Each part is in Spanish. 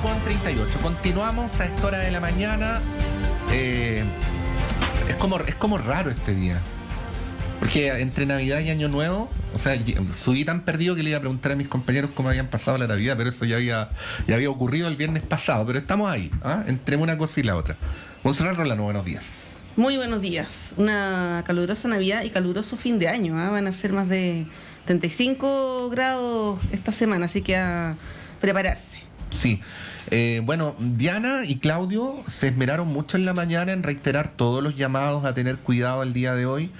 8:38. Continuamos a esta hora de la mañana. Es como raro este día. Porque entre Navidad y Año Nuevo, o sea, subí tan perdido que le iba a preguntar a mis compañeros cómo habían pasado la Navidad, pero eso ya había ocurrido el viernes pasado. Pero estamos ahí, entre una cosa y la otra. Monserrat Rolano, buenos días. Muy buenos días. Una calurosa Navidad y caluroso fin de año. Van a ser más de 35 grados esta semana, así que a prepararse. Sí. Bueno, Diana y Claudio se esmeraron mucho en la mañana en reiterar todos los llamados a tener cuidado el día de hoy,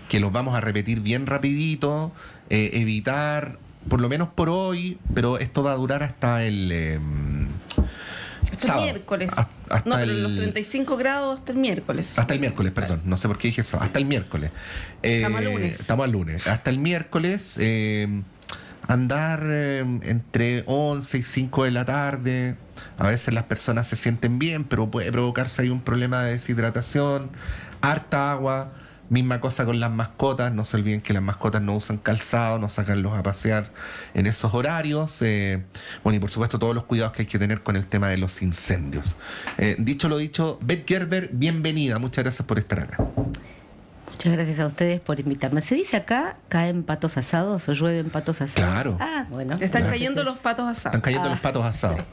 que los vamos a repetir bien rapidito, evitar, por lo menos por hoy, pero esto va a durar hasta el hasta sábado. El miércoles. Hasta pero los 35 grados hasta el miércoles. Hasta el miércoles, perdón. No sé por qué dije eso. Hasta el miércoles. Estamos al lunes. Hasta el miércoles, andar entre 11 y 5 de la tarde. A veces las personas se sienten bien, pero puede provocarse ahí un problema de deshidratación. Harta agua. Misma cosa con las mascotas. No se olviden que las mascotas no usan calzado, no sacanlos a pasear en esos horarios. Bueno, y por supuesto todos los cuidados que hay que tener con el tema de los incendios. Dicho lo dicho, Beth Gerber, bienvenida. Muchas gracias por estar acá. Muchas gracias a ustedes por invitarme. ¿Se dice acá, caen patos asados o llueven patos asados? Claro. Bueno. Están cayendo los patos asados. Están cayendo los patos asados,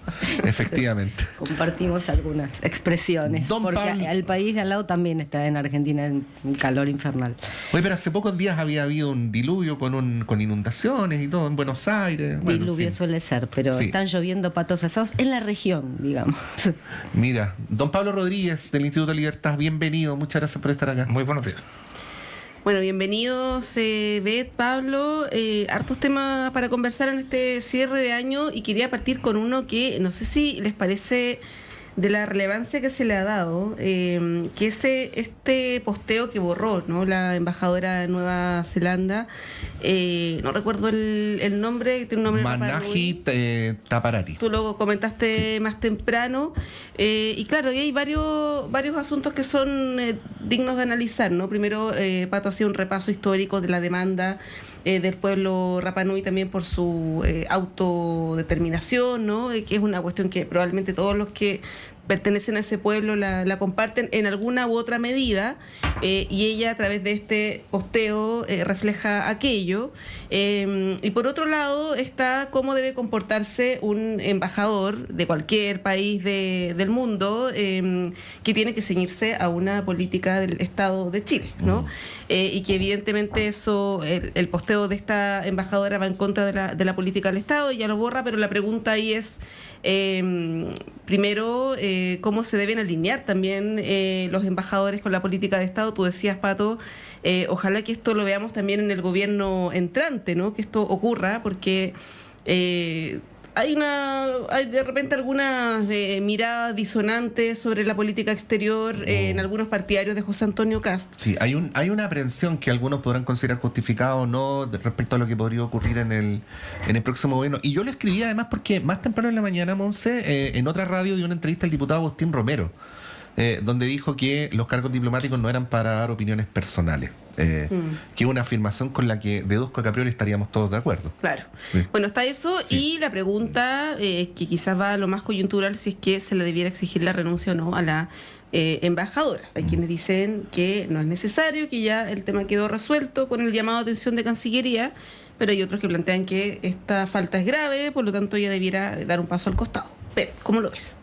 efectivamente. Compartimos algunas expresiones, porque el país de al lado también está en Argentina en calor infernal. Oye, pero hace pocos días había habido un diluvio con inundaciones y todo en Buenos Aires. Bueno, diluvio en fin. Suele ser, pero sí. Están lloviendo patos asados en la región, digamos. Mira, don Pablo Rodríguez del Instituto Libertad, bienvenido. Muchas gracias por estar acá. Muy buenos días. Bueno, bienvenidos, Beth, Pablo. Hartos temas para conversar en este cierre de año y quería partir con uno que no sé si les parece de la relevancia que se le ha dado, que es este posteo que borró, ¿no?, la embajadora de Nueva Zelanda. No recuerdo el nombre, tiene un nombre. Manahi Taparati. Tú lo comentaste más temprano. Y claro, y hay varios asuntos que son dignos de analizar, ¿no? Primero, Pato hacía un repaso histórico de la demanda del pueblo Rapa Nui también por su autodeterminación, ¿no? Que es una cuestión que probablemente todos los que pertenecen a ese pueblo la comparten en alguna u otra medida, y ella a través de este posteo refleja aquello. Y por otro lado está cómo debe comportarse un embajador de cualquier país del mundo, que tiene que ceñirse a una política del Estado de Chile, ¿no? Y que evidentemente eso, el posteo de esta embajadora va en contra de la política del Estado, ella lo borra, pero la pregunta ahí es, primero, cómo se deben alinear también los embajadores con la política de Estado. Tú decías, Pato, ojalá que esto lo veamos también en el gobierno entrante, ¿no?, que esto ocurra, porque hay de repente algunas miradas disonantes sobre la política exterior en algunos partidarios de José Antonio Kast. Sí, hay una aprehensión que algunos podrán considerar justificada o no respecto a lo que podría ocurrir en el próximo gobierno. Y yo lo escribí además porque más temprano en la mañana, Monse, en otra radio dio una entrevista al diputado Agustín Romero, donde dijo que los cargos diplomáticos no eran para dar opiniones personales. Que es una afirmación con la que deduzco que a priori estaríamos todos de acuerdo. Claro. Sí. Bueno, está eso, sí. Y la pregunta, que quizás va a lo más coyuntural, si es que se le debiera exigir la renuncia o no a la embajadora. Hay quienes dicen que no es necesario, que ya el tema quedó resuelto con el llamado de atención de Cancillería, pero hay otros que plantean que esta falta es grave, por lo tanto ella debiera dar un paso al costado. Pero, ¿cómo lo ves?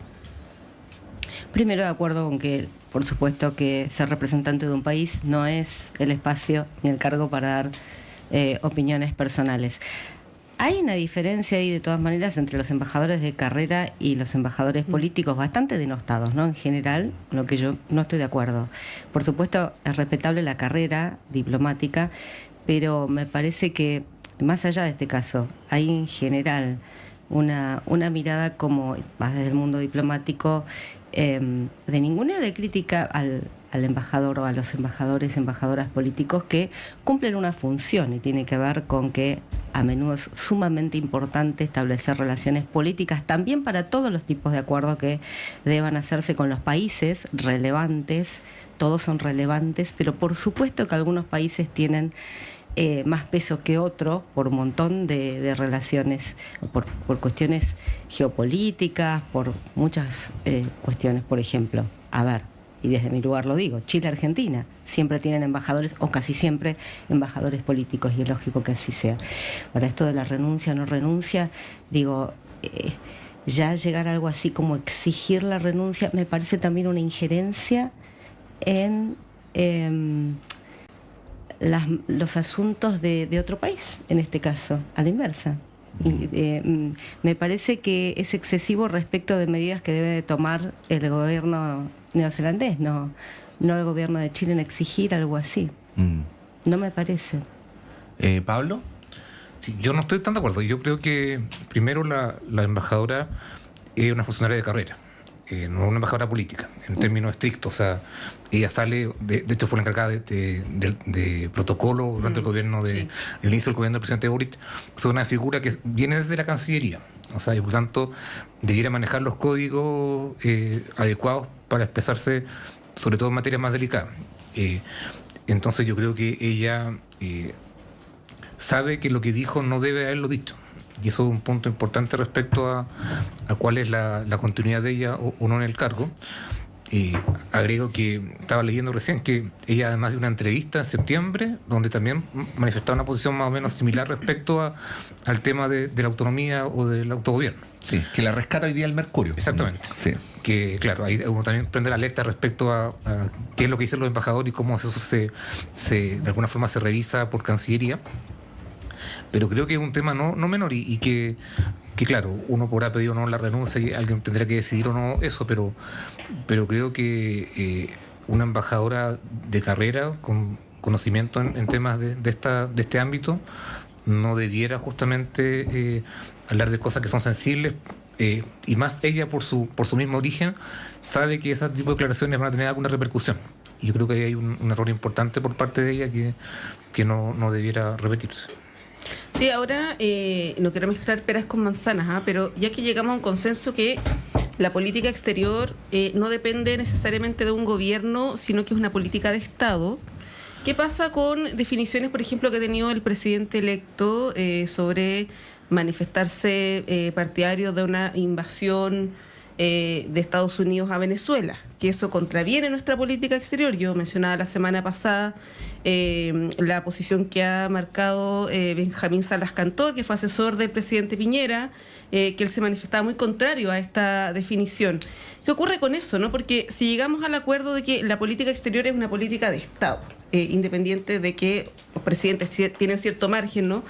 Primero, de acuerdo con que, por supuesto, que ser representante de un país no es el espacio ni el cargo para dar opiniones personales. Hay una diferencia ahí, de todas maneras, entre los embajadores de carrera y los embajadores políticos bastante denostados, ¿no? En general, lo que yo no estoy de acuerdo. Por supuesto, es respetable la carrera diplomática, pero me parece que, más allá de este caso, hay en general una mirada como, más desde el mundo diplomático, de ninguna de crítica al embajador o a los embajadores, embajadoras políticos que cumplen una función, y tiene que ver con que a menudo es sumamente importante establecer relaciones políticas también para todos los tipos de acuerdos que deban hacerse con los países relevantes. Todos son relevantes, pero por supuesto que algunos países tienen más peso que otro por un montón de relaciones, por cuestiones geopolíticas, por muchas cuestiones. Por ejemplo, a ver, y desde mi lugar lo digo, Chile-Argentina siempre tienen embajadores, o casi siempre embajadores políticos, y es lógico que así sea. Ahora, esto de la renuncia, no renuncia, digo, ya llegar a algo así como exigir la renuncia, me parece también una injerencia en los asuntos de otro país, en este caso, a la inversa. Me parece que es excesivo respecto de medidas que debe tomar el gobierno neozelandés, no el gobierno de Chile, en exigir algo así. No me parece. ¿Pablo? Sí, yo no estoy tan de acuerdo. Yo creo que primero la embajadora es una funcionaria de carrera. No una embajadora política, en términos estrictos. O sea, ella sale, de hecho fue la encargada de protocolo durante el gobierno el inicio del gobierno del presidente Boric. Es una figura que viene desde la Cancillería. O sea, y por tanto, debiera manejar los códigos adecuados para expresarse, sobre todo en materias más delicadas. Entonces yo creo que ella sabe que lo que dijo no debe haberlo dicho. Y eso es un punto importante respecto a cuál es la continuidad de ella o no en el cargo. Agrego que estaba leyendo recién que ella, además de una entrevista en septiembre, donde también manifestaba una posición más o menos similar respecto al tema de la autonomía o del autogobierno. Sí, que la rescata hoy día el Mercurio. Exactamente. Sí. Que, claro, ahí uno también prende la alerta respecto a qué es lo que dicen los embajadores y cómo eso de alguna forma se revisa por Cancillería. Pero creo que es un tema no menor y que claro, uno podrá pedir o no la renuncia y alguien tendrá que decidir o no eso, pero creo que una embajadora de carrera con conocimiento en temas de este ámbito no debiera justamente hablar de cosas que son sensibles, y más ella por su mismo origen sabe que ese tipo de declaraciones van a tener alguna repercusión. Y yo creo que ahí hay un error importante por parte de ella que no debiera repetirse. Sí, ahora no quiero mezclar peras con manzanas, pero ya que llegamos a un consenso que la política exterior no depende necesariamente de un gobierno, sino que es una política de Estado, ¿qué pasa con definiciones, por ejemplo, que ha tenido el presidente electo sobre manifestarse partidario de una invasión de Estados Unidos a Venezuela? Que eso contraviene nuestra política exterior. Yo mencionaba la semana pasada la posición que ha marcado Benjamín Salas Cantor, que fue asesor del presidente Piñera, que él se manifestaba muy contrario a esta definición. ¿Qué ocurre con eso, no? Porque si llegamos al acuerdo de que la política exterior es una política de Estado, independiente de que los presidentes tienen cierto margen, ¿no?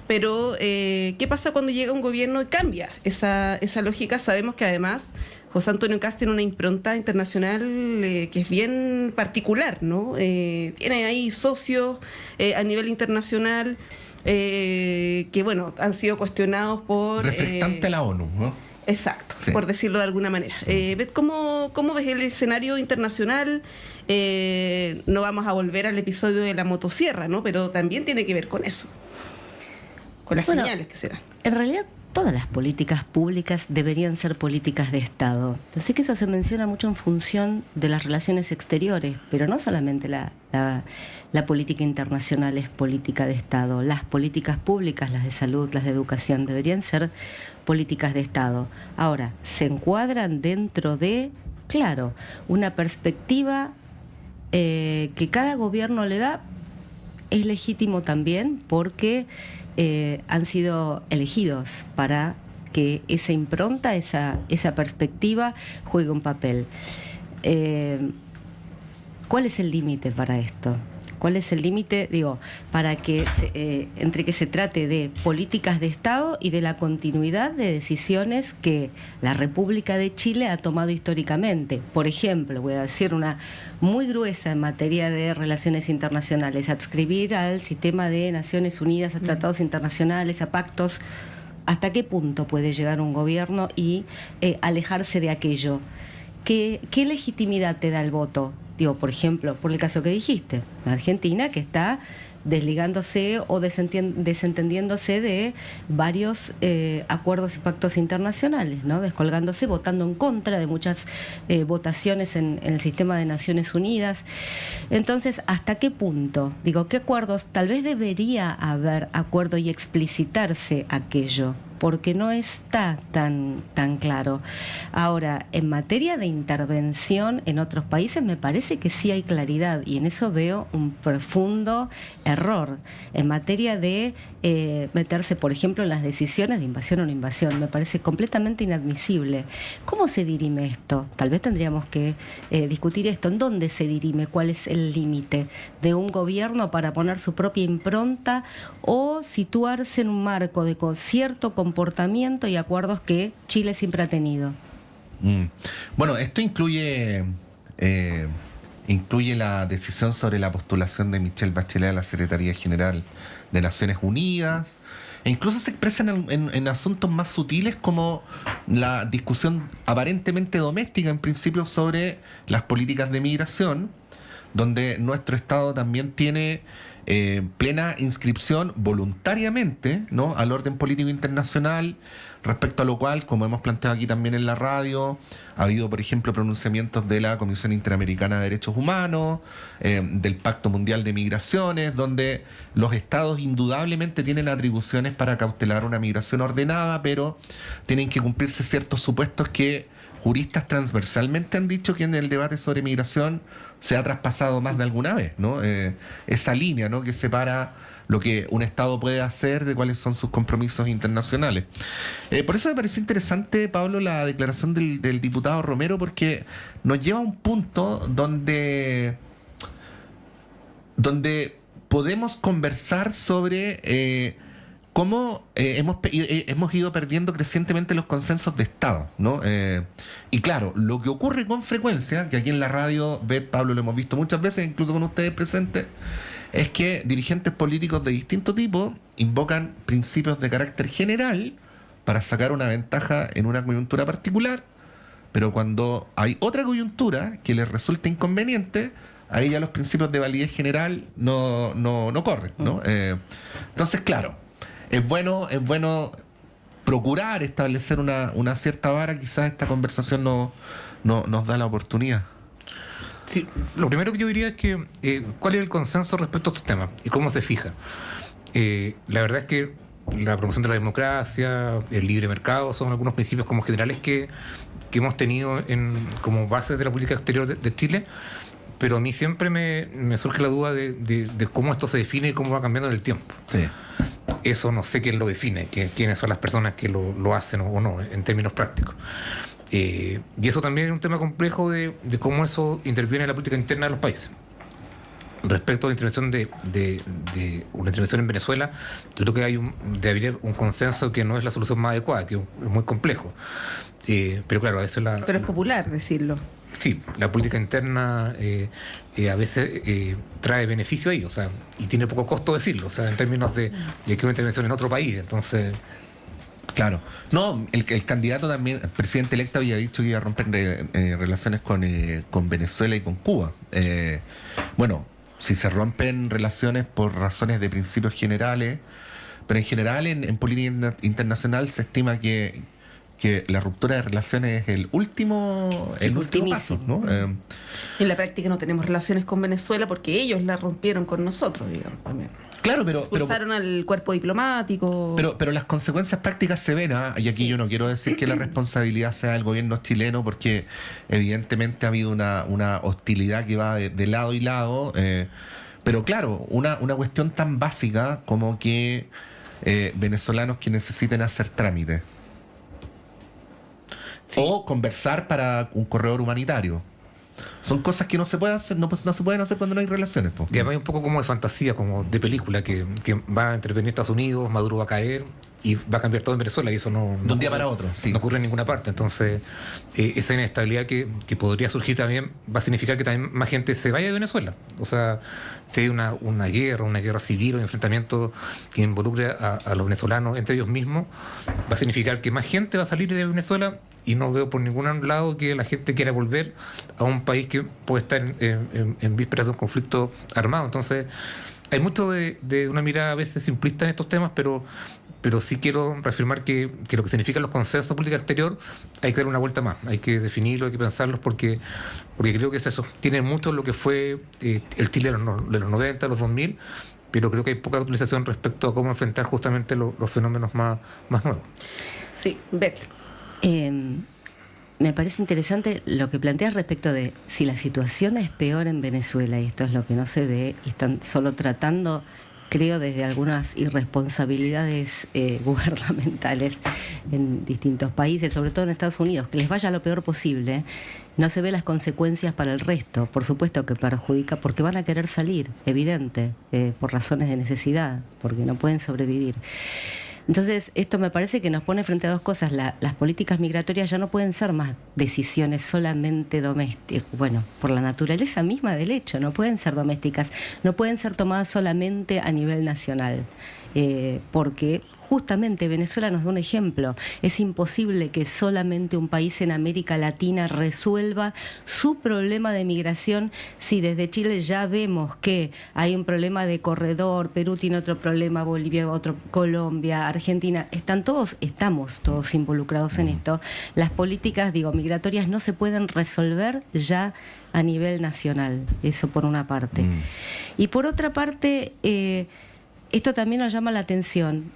Pero, ¿qué pasa cuando llega un gobierno y cambia esa lógica? Sabemos que además José Antonio Kast tiene una impronta internacional que es bien particular, ¿no? Tiene ahí socios a nivel internacional que, bueno, han sido cuestionados por... Reflectante a la ONU, ¿no? Exacto, sí, por decirlo de alguna manera. ¿Cómo ves el escenario internacional? No vamos a volver al episodio de la motosierra, ¿no? Pero también tiene que ver con eso. Con las señales que se dan. En realidad, todas las políticas públicas deberían ser políticas de Estado. Así que eso se menciona mucho en función de las relaciones exteriores, pero no solamente la política internacional es política de Estado. Las políticas públicas, las de salud, las de educación, deberían ser políticas de Estado. Ahora, se encuadran dentro de, claro, una perspectiva que cada gobierno le da. Es legítimo también porque han sido elegidos para que esa impronta, esa perspectiva juegue un papel. ¿Cuál es el límite para esto? ¿Cuál es el límite, para que entre que se trate de políticas de Estado y de la continuidad de decisiones que la República de Chile ha tomado históricamente? Por ejemplo, voy a decir una muy gruesa en materia de relaciones internacionales, adscribir al sistema de Naciones Unidas, a tratados internacionales, a pactos. ¿Hasta qué punto puede llegar un gobierno y alejarse de aquello? ¿Qué legitimidad te da el voto? Por ejemplo, por el caso que dijiste, Argentina, que está desligándose o desentendiéndose de varios acuerdos y pactos internacionales, ¿no? Descolgándose, votando en contra de muchas votaciones en el sistema de Naciones Unidas. Entonces, ¿hasta qué punto? Digo, ¿qué acuerdos? Tal vez debería haber acuerdo y explicitarse aquello, porque no está tan claro. Ahora, en materia de intervención en otros países me parece que sí hay claridad, y en eso veo un profundo error. En materia de meterse, por ejemplo, en las decisiones de invasión o no invasión, me parece completamente inadmisible. ¿Cómo se dirime esto? Tal vez tendríamos que discutir esto. ¿En dónde se dirime? ¿Cuál es el límite de un gobierno para poner su propia impronta o situarse en un marco de cierto comportamiento y acuerdos que Chile siempre ha tenido? Bueno, esto incluye la decisión sobre la postulación de Michelle Bachelet a la Secretaría General de Naciones Unidas, e incluso se expresan en asuntos más sutiles como la discusión aparentemente doméstica en principio sobre las políticas de migración, donde nuestro Estado también tiene plena inscripción voluntariamente, ¿no?, al orden político internacional, respecto a lo cual, como hemos planteado aquí también en la radio, ha habido, por ejemplo, pronunciamientos de la Comisión Interamericana de Derechos Humanos, del Pacto Mundial de Migraciones, donde los estados indudablemente tienen atribuciones para cautelar una migración ordenada, pero tienen que cumplirse ciertos supuestos que juristas transversalmente han dicho que en el debate sobre migración se ha traspasado más de alguna vez, ¿no? Esa línea, ¿no?, que separa lo que un Estado puede hacer de cuáles son sus compromisos internacionales. Por eso me pareció interesante, Pablo, la declaración del diputado Romero, porque nos lleva a un punto donde podemos conversar sobre cómo hemos ido perdiendo crecientemente los consensos de Estado, ¿no? Y claro, lo que ocurre con frecuencia, que aquí en la radio, Pablo, lo hemos visto muchas veces, incluso con ustedes presentes, es que dirigentes políticos de distinto tipo invocan principios de carácter general para sacar una ventaja en una coyuntura particular, pero cuando hay otra coyuntura que les resulta inconveniente, ahí ya los principios de validez general no corren, ¿no? Entonces, claro, es bueno procurar establecer una cierta vara. Quizás esta conversación nos da la oportunidad. Sí, lo primero que yo diría es que ¿cuál es el consenso respecto a estos temas y cómo se fija? La verdad es que la promoción de la democracia, el libre mercado, son algunos principios como generales que hemos tenido como bases de la política exterior de Chile, pero a mí siempre me surge la duda de cómo esto se define y cómo va cambiando en el tiempo. Sí. Eso no sé quién lo define, quiénes son las personas que lo hacen o no, en términos prácticos. Y eso también es un tema complejo de cómo eso interviene en la política interna de los países. Respecto a la intervención de una intervención en Venezuela, yo creo que debe haber un consenso que no es la solución más adecuada, que es muy complejo. Pero claro, eso es Pero es popular decirlo. Sí, la política interna a veces trae beneficio ahí, o sea, y tiene poco costo decirlo, o sea, en términos de que una intervención en otro país, entonces... Claro. No, el candidato también, el presidente electo, había dicho que iba a romper relaciones con Venezuela y con Cuba. Bueno, si se rompen relaciones por razones de principios generales, pero en general en política internacional se estima que la ruptura de relaciones es el último paso, ¿no? En la práctica no tenemos relaciones con Venezuela porque ellos la rompieron con nosotros, digamos, también. Claro, pero expulsaron al cuerpo diplomático. Pero las consecuencias prácticas se ven, y aquí yo no quiero decir que la responsabilidad sea del gobierno chileno, porque evidentemente ha habido una hostilidad que va de lado y lado, pero claro, una cuestión tan básica como que venezolanos que necesiten hacer trámites, sí, o conversar para un corredor humanitario. Son cosas que no se pueden hacer, no se pueden hacer cuando no hay relaciones, po. Y además hay un poco como de fantasía, como de película, que va a intervenir Estados Unidos, Maduro va a caer y va a cambiar todo en Venezuela, y eso no de un día para otro, sí, no ocurre en ninguna parte. Entonces esa inestabilidad que podría surgir también va a significar que también más gente se vaya de Venezuela. O sea, si hay una guerra civil o un enfrentamiento que involucre a los venezolanos entre ellos mismos, va a significar que más gente va a salir de Venezuela, y no veo por ningún lado que la gente quiera volver a un país que puede estar en vísperas de un conflicto armado. Entonces hay mucho de una mirada a veces simplista en estos temas, pero sí quiero reafirmar que lo que significan los consensos de política exterior hay que darle una vuelta más, hay que definirlo, hay que pensarlos, porque creo que es eso. Tiene mucho lo que fue el Chile de los 90, los 2000, pero creo que hay poca utilización respecto a cómo enfrentar justamente los fenómenos más nuevos. Sí, Beth. Me parece interesante lo que planteas respecto de si la situación es peor en Venezuela, y esto es lo que no se ve, y están solo tratando, creo, desde algunas irresponsabilidades gubernamentales en distintos países, sobre todo en Estados Unidos, que les vaya lo peor posible. No se ve las consecuencias para el resto. Por supuesto que perjudica, porque van a querer salir, evidente, por razones de necesidad, porque no pueden sobrevivir. Entonces, esto me parece que nos pone frente a dos cosas. Las políticas migratorias ya no pueden ser más decisiones solamente domésticas. Bueno, por la naturaleza misma del hecho, no pueden ser domésticas, no pueden ser tomadas solamente a nivel nacional, porque justamente Venezuela nos da un ejemplo. Es imposible que solamente un país en América Latina resuelva su problema de migración si desde Chile ya vemos que hay un problema de corredor, Perú tiene otro problema, Bolivia otro, Colombia, Argentina, estamos todos involucrados en esto. Las políticas, migratorias no se pueden resolver ya a nivel nacional, eso por una parte. Y por otra parte, esto también nos llama la atención,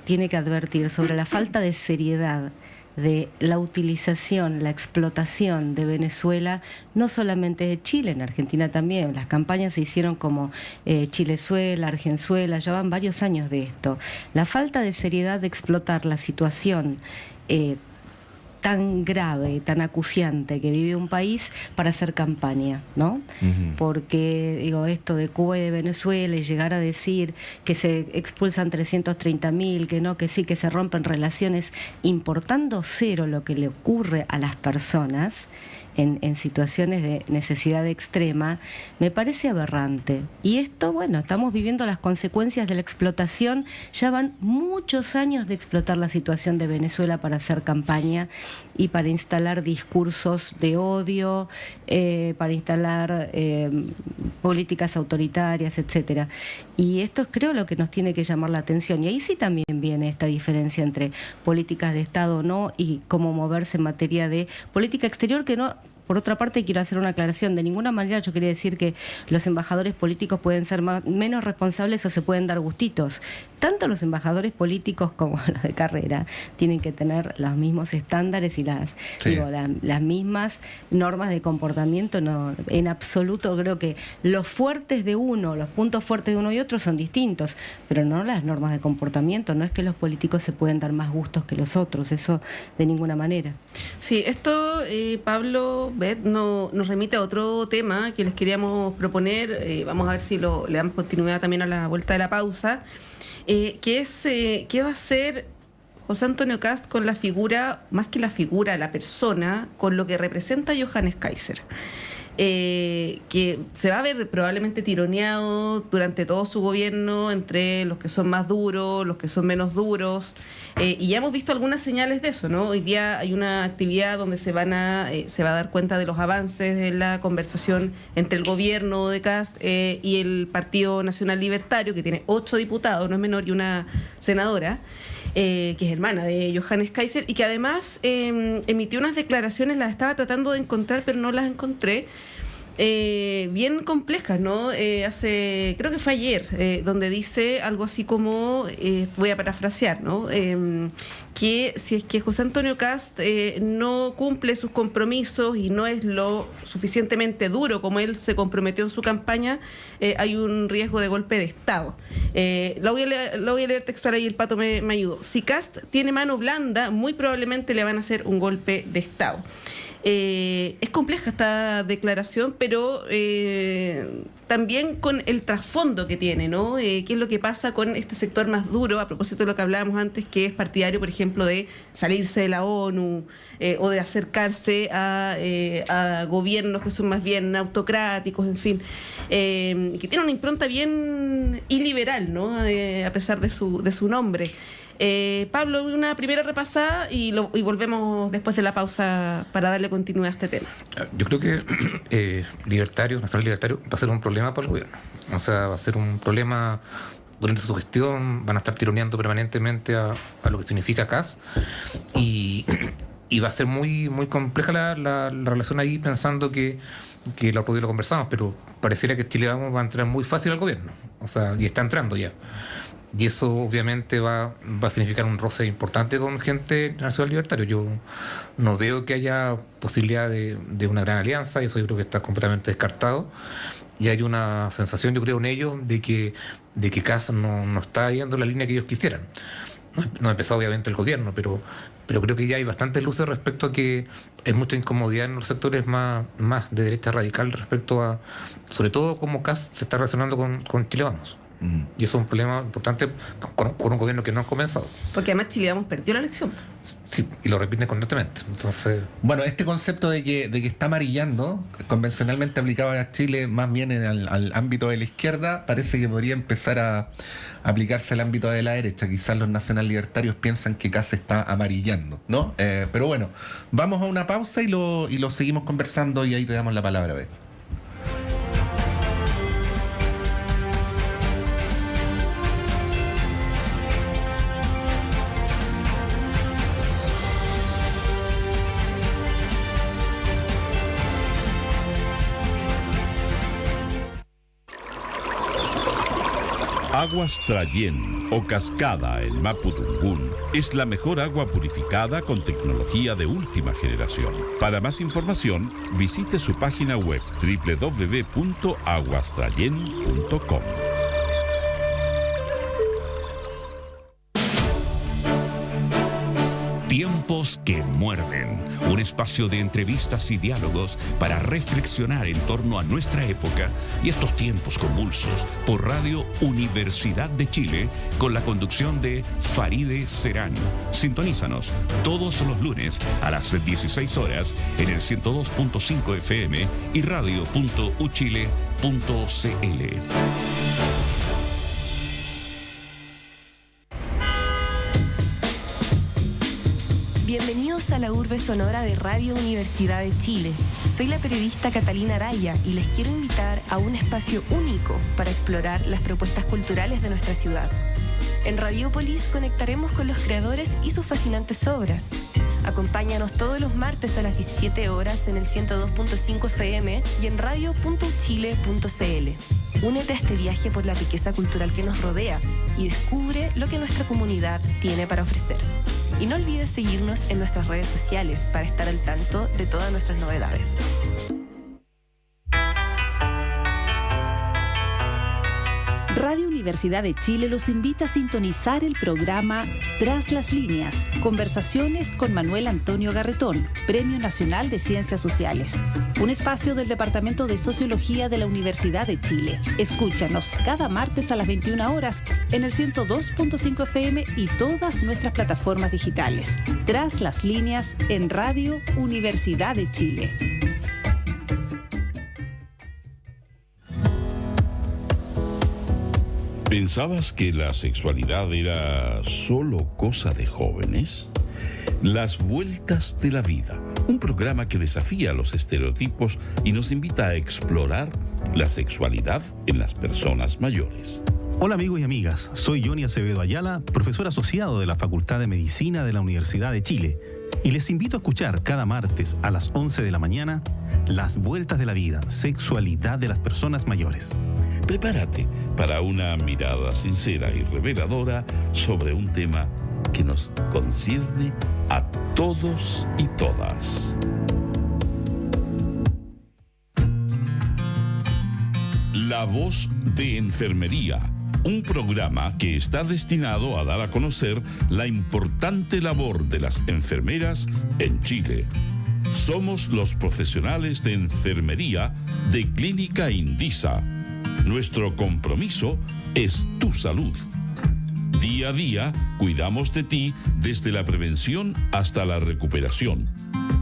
tiene que advertir sobre la falta de seriedad de la utilización, la explotación de Venezuela, no solamente de Chile, en Argentina también. Las campañas se hicieron como Chilezuela, Argenzuela, ya van varios años de esto. La falta de seriedad de explotar la situación tan grave, tan acuciante que vive un país para hacer campaña, ¿no? Uh-huh. Porque, esto de Cuba y de Venezuela y llegar a decir que se expulsan 330.000, que no, que sí, que se rompen relaciones, importando cero lo que le ocurre a las personas en situaciones de necesidad extrema, me parece aberrante. Y esto, estamos viviendo las consecuencias de la explotación. Ya van muchos años de explotar la situación de Venezuela para hacer campaña y para instalar discursos de odio, para instalar políticas autoritarias, etcétera. Y esto es, creo, lo que nos tiene que llamar la atención. Y ahí sí también viene esta diferencia entre políticas de Estado o no y cómo moverse en materia de política exterior, que no. Por otra parte, quiero hacer una aclaración. De ninguna manera yo quería decir que los embajadores políticos pueden ser menos responsables o se pueden dar gustitos. Tanto los embajadores políticos como los de carrera tienen que tener los mismos estándares y las mismas normas de comportamiento. No, en absoluto creo que los fuertes de uno, los puntos fuertes de uno y otro son distintos, pero no las normas de comportamiento. No es que los políticos se pueden dar más gustos que los otros, eso de ninguna manera. Sí, esto, Pablo, Beth, nos remite a otro tema que les queríamos proponer. Vamos a ver si le damos continuidad también a la vuelta de la pausa, que es qué va a hacer José Antonio Kast con la figura, más que la figura, la persona, con lo que representa Johannes Kaiser. Que se va a ver probablemente tironeado durante todo su gobierno entre los que son más duros, los que son menos duros, y ya hemos visto algunas señales de eso, ¿no? Hoy día hay una actividad donde se va a dar cuenta de los avances de la conversación entre el gobierno de Kast y el Partido Nacional Libertario, que tiene 8 diputados, no es menor, y una senadora, que es hermana de Johannes Kaiser, y que además emitió unas declaraciones, las estaba tratando de encontrar, pero no las encontré, bien complejas, ¿no? Creo que fue ayer, donde dice algo así como, voy a parafrasear, ¿no? Que si es que José Antonio Kast no cumple sus compromisos y no es lo suficientemente duro como él se comprometió en su campaña, hay un riesgo de golpe de Estado. Lo voy a leer textual ahí, el Pato me ayudó. Si Kast tiene mano blanda, muy probablemente le van a hacer un golpe de Estado. Es compleja esta declaración, pero también con el trasfondo que tiene, ¿no? ¿Qué es lo que pasa con este sector más duro? A propósito de lo que hablábamos antes, que es partidario, por ejemplo, de salirse de la ONU o de acercarse a gobiernos que son más bien autocráticos, en fin, que tiene una impronta bien iliberal, ¿no? A pesar de su nombre. Pablo, una primera repasada y volvemos después de la pausa para darle continuidad a este tema. Yo creo que Nacional Libertario va a ser un problema para el gobierno. O sea, va a ser un problema durante su gestión, van a estar tironeando permanentemente a lo que significa CAS y va a ser muy, muy compleja la relación ahí, pensando que lo otro día lo conversamos, pero pareciera que Chile Vamos va a entrar muy fácil al gobierno, o sea, y está entrando ya. Y eso obviamente va a significar un roce importante con gente nacional libertario. Yo no veo que haya posibilidad de una gran alianza, eso yo creo que está completamente descartado. Y hay una sensación, yo creo, en ellos de que CAS no está yendo la línea que ellos quisieran. No ha empezado obviamente el gobierno, pero creo que ya hay bastantes luces respecto a que hay mucha incomodidad en los sectores más de derecha radical respecto a, sobre todo, cómo CAS se está relacionando con Chile Vamos. Y eso es un problema importante con un gobierno que no ha comenzado. Porque además Chile Vamos perdió la elección. Sí, y lo repiten constantemente. Entonces, bueno, este concepto de que está amarillando, convencionalmente aplicado a Chile más bien al ámbito de la izquierda, parece que podría empezar a aplicarse al ámbito de la derecha. Quizás los nacional libertarios piensan que CAS está amarillando, ¿no? Pero bueno, vamos a una pausa y lo seguimos conversando y ahí te damos la palabra, ¿ves? Aguas Trayén o Cascada en Mapudungun es la mejor agua purificada con tecnología de última generación. Para más información, visite su página web www.aguastrayen.com. Tiempos que muerden, un espacio de entrevistas y diálogos para reflexionar en torno a nuestra época y estos tiempos convulsos, por Radio Universidad de Chile, con la conducción de Faride Serán. Sintonízanos todos los lunes a las 16 horas en el 102.5 FM y radio.uchile.cl. Bienvenidos a la urbe sonora de Radio Universidad de Chile. Soy la periodista Catalina Araya y les quiero invitar a un espacio único para explorar las propuestas culturales de nuestra ciudad. En Radiópolis conectaremos con los creadores y sus fascinantes obras. Acompáñanos todos los martes a las 17 horas en el 102.5 FM y en radio.uchile.cl. Únete a este viaje por la riqueza cultural que nos rodea y descubre lo que nuestra comunidad tiene para ofrecer. Y no olvides seguirnos en nuestras redes sociales para estar al tanto de todas nuestras novedades. Radio Universidad de Chile los invita a sintonizar el programa Tras las Líneas, conversaciones con Manuel Antonio Garretón, Premio Nacional de Ciencias Sociales. Un espacio del Departamento de Sociología de la Universidad de Chile. Escúchanos cada martes a las 21 horas en el 102.5 FM y todas nuestras plataformas digitales. Tras las Líneas en Radio Universidad de Chile. ¿Pensabas que la sexualidad era solo cosa de jóvenes? Las Vueltas de la Vida, un programa que desafía los estereotipos y nos invita a explorar la sexualidad en las personas mayores. Hola amigos y amigas, soy Johnny Acevedo Ayala, profesor asociado de la Facultad de Medicina de la Universidad de Chile, y les invito a escuchar cada martes a las 11 de la mañana Las Vueltas de la Vida, sexualidad de las personas mayores. Prepárate para una mirada sincera y reveladora sobre un tema que nos concierne a todos y todas. La Voz de Enfermería, un programa que está destinado a dar a conocer la importante labor de las enfermeras en Chile. Somos los profesionales de enfermería de Clínica Indisa. Nuestro compromiso es tu salud. Día a día, cuidamos de ti desde la prevención hasta la recuperación.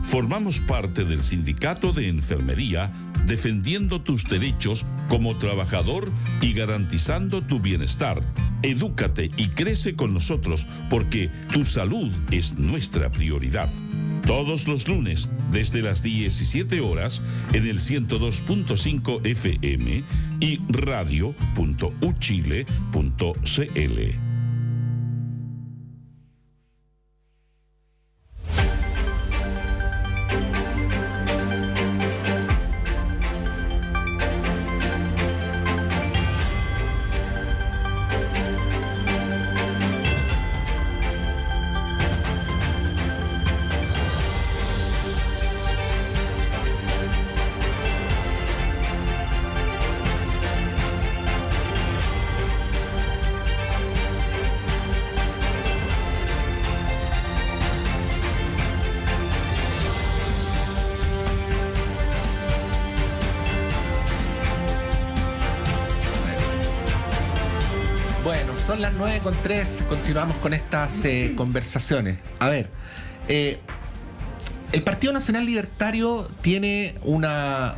Formamos parte del Sindicato de Enfermería, defendiendo tus derechos como trabajador y garantizando tu bienestar. Edúcate y crece con nosotros, porque tu salud es nuestra prioridad. Todos los lunes, desde las 17 horas, en el 102.5 FM y radio.uchile.cl. Son las 9:03, continuamos con estas conversaciones. A ver, el Partido Nacional Libertario tiene una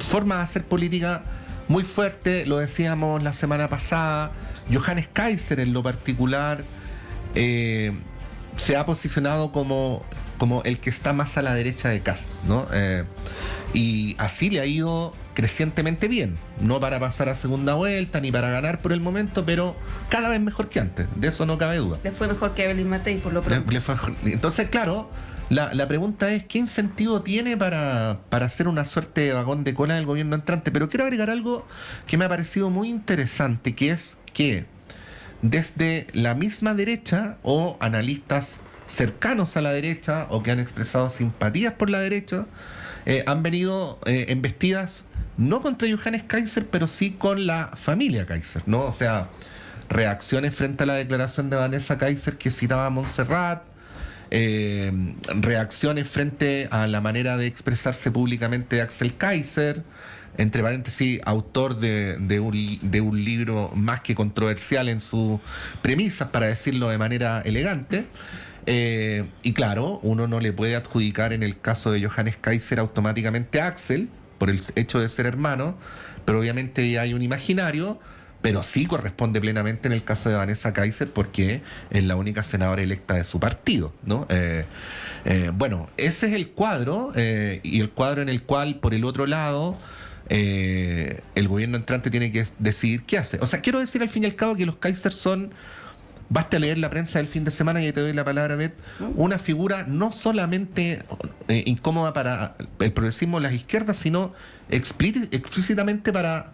forma de hacer política muy fuerte, lo decíamos la semana pasada. Johannes Kaiser, en lo particular, se ha posicionado como el que está más a la derecha de Kast, ¿no? Y así le ha ido crecientemente bien, no para pasar a segunda vuelta ni para ganar por el momento, pero cada vez mejor que antes, de eso no cabe duda. Le fue mejor que Evelyn Matei, por lo pronto. Entonces, claro, la pregunta es: ¿qué incentivo tiene para hacer una suerte de vagón de cola del gobierno entrante? Pero quiero agregar algo que me ha parecido muy interesante, que es que desde la misma derecha o analistas cercanos a la derecha o que han expresado simpatías por la derecha, han venido embestidas no contra Johannes Kaiser, pero sí con la familia Kaiser, ¿no? O sea, reacciones frente a la declaración de Vanessa Kaiser que citaba a Montserrat, reacciones frente a la manera de expresarse públicamente de Axel Kaiser, entre paréntesis, autor de un libro más que controversial en sus premisas, para decirlo de manera elegante. Y claro, uno no le puede adjudicar en el caso de Johannes Kaiser automáticamente a Axel por el hecho de ser hermano, pero obviamente hay un imaginario, pero sí corresponde plenamente en el caso de Vanessa Kaiser, porque es la única senadora electa de su partido, ¿no? Bueno, ese es el cuadro, y el cuadro en el cual, por el otro lado, el gobierno entrante tiene que decidir qué hace. O sea, quiero decir al fin y al cabo que los Kaiser son, basta leer la prensa del fin de semana y ahí te doy la palabra, Beth, una figura no solamente incómoda para el progresismo de las izquierdas, sino explícitamente para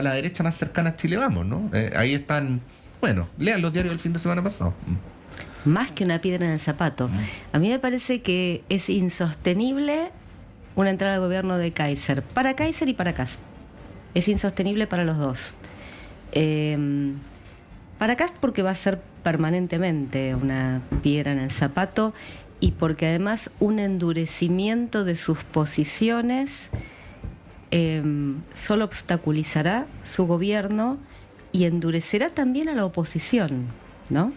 la derecha más cercana a Chile Vamos, ¿no? Ahí están, bueno, lean los diarios del fin de semana pasado. Más que una piedra en el zapato. A mí me parece que es insostenible una entrada de gobierno de Kaiser, para Kaiser y para Kast. Es insostenible para los dos. Para Kast porque va a ser permanentemente una piedra en el zapato, y porque además un endurecimiento de sus posiciones solo obstaculizará su gobierno y endurecerá también a la oposición, ¿no?